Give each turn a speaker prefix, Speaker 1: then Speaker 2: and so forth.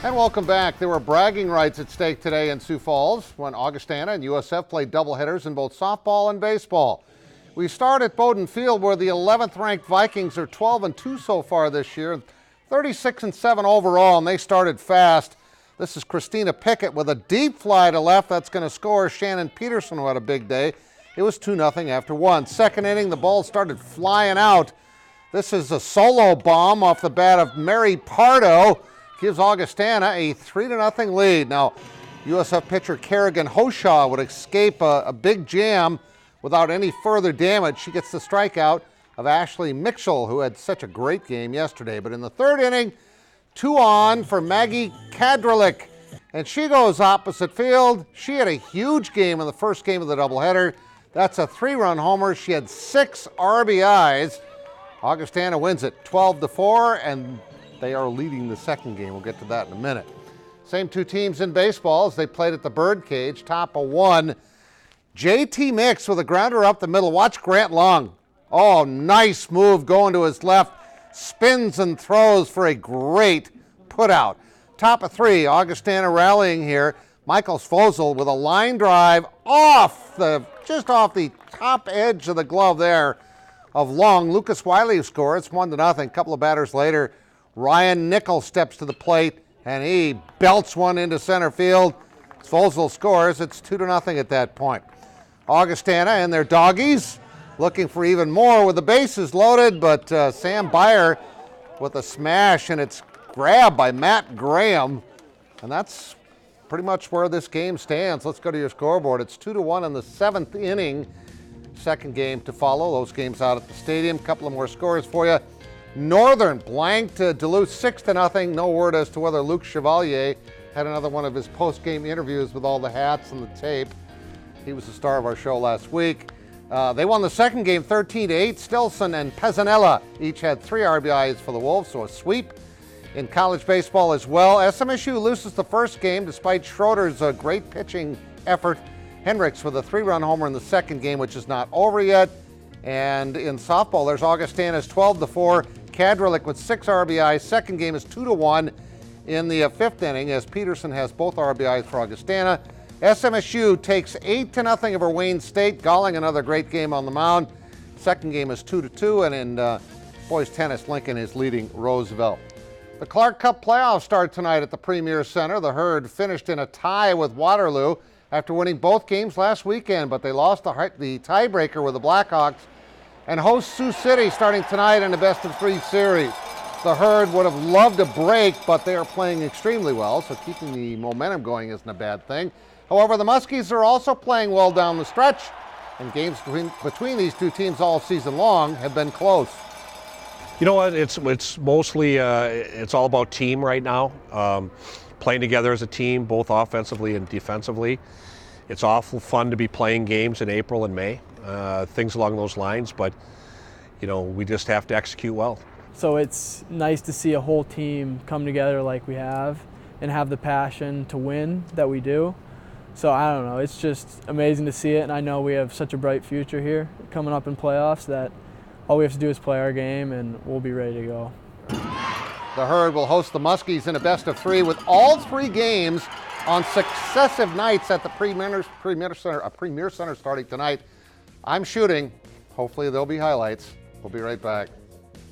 Speaker 1: And welcome back. There were bragging rights at stake today in Sioux Falls when Augustana and USF played doubleheaders in both softball and baseball. We start at Bowden Field, where the 11th ranked Vikings are 12-2 so far this year, 36-7 overall, and they started fast. This is Christina Pickett with a deep fly to left. That's going to score Shannon Peterson, who had a big day. It was 2-0 after one. Second inning, the ball started flying out. This is a solo bomb off the bat of Mary Pardo. Gives Augustana a 3-0 lead. Now, USF pitcher Kerrigan Hoshaw would escape a big jam without any further damage. She gets the strikeout of Ashley Mitchell, who had such a great game yesterday. But in the third inning, 2 on for Maggie Kadrelik, and she goes opposite field. She had a huge game in the first game of the doubleheader. That's a 3-run homer. She had 6 RBIs. Augustana wins it 12-4, and they are leading the second game. We'll get to that in a minute. Same two teams in baseball as they played at the Birdcage, top of 1. JT Mix with a grounder up the middle. Watch Grant Long. Oh, nice move going to his left. Spins and throws for a great putout. Top of 3, Augustana rallying here. Michael Svozil with a line drive just off the top edge of the glove there of Long. Lucas Wiley scores. 1-0. A couple of batters later, Ryan Nichols steps to the plate, and he belts one into center field. Svozil scores. It's 2-0 at that point. Augustana and their doggies looking for even more with the bases loaded, but Sam Byer with a smash, and it's grabbed by Matt Graham. And that's pretty much where this game stands. Let's go to your scoreboard. It's 2-1 in the 7th inning. Second game to follow. Those games out at the stadium. Couple of more scores for you. Northern blanked Duluth 6-0. No word as to whether Luke Chevalier had another one of his post-game interviews with all the hats and the tape. He was the star of our show last week. They won the second game 13-8. Stilson and Pezzanella each had 3 RBIs for the Wolves, so a sweep. In college baseball as well, SMSU loses the first game despite Schroeder's great pitching effort. Hendricks with a 3-run homer in the second game, which is not over yet. And in softball, there's Augustana's 12-4. Kadrelik with 6 RBIs. Second game is 2-1 in the 5th inning as Peterson has both RBIs for Augustana. SMSU takes 8-0 over Wayne State. Galling, another great game on the mound. Second game is 2-2, and in boys tennis, Lincoln is leading Roosevelt. The Clark Cup playoffs start tonight at the Premier Center. The Herd finished in a tie with Waterloo after winning both games last weekend, but they lost the tiebreaker with the Blackhawks and host Sioux City starting tonight in a best-of-3 series. The Herd would have loved a break, but they are playing extremely well, so keeping the momentum going isn't a bad thing. However, the Muskies are also playing well down the stretch, and games between these two teams all season long have been close.
Speaker 2: You know what? It's mostly it's all about team right now. Playing together as a team, both offensively and defensively. It's awful fun to be playing games in April and May, things along those lines. But you know, we just have to execute well.
Speaker 3: So it's nice to see a whole team come together like we have, and have the passion to win that we do. So I don't know, it's just amazing to see it, and I know we have such a bright future here coming up in playoffs that all we have to do is play our game and we'll be ready to go.
Speaker 1: The Herd will host the Muskies in a best-of-3 with all 3 games on successive nights at the Premier Center starting tonight. I'm shooting. Hopefully there'll be highlights. We'll be right back.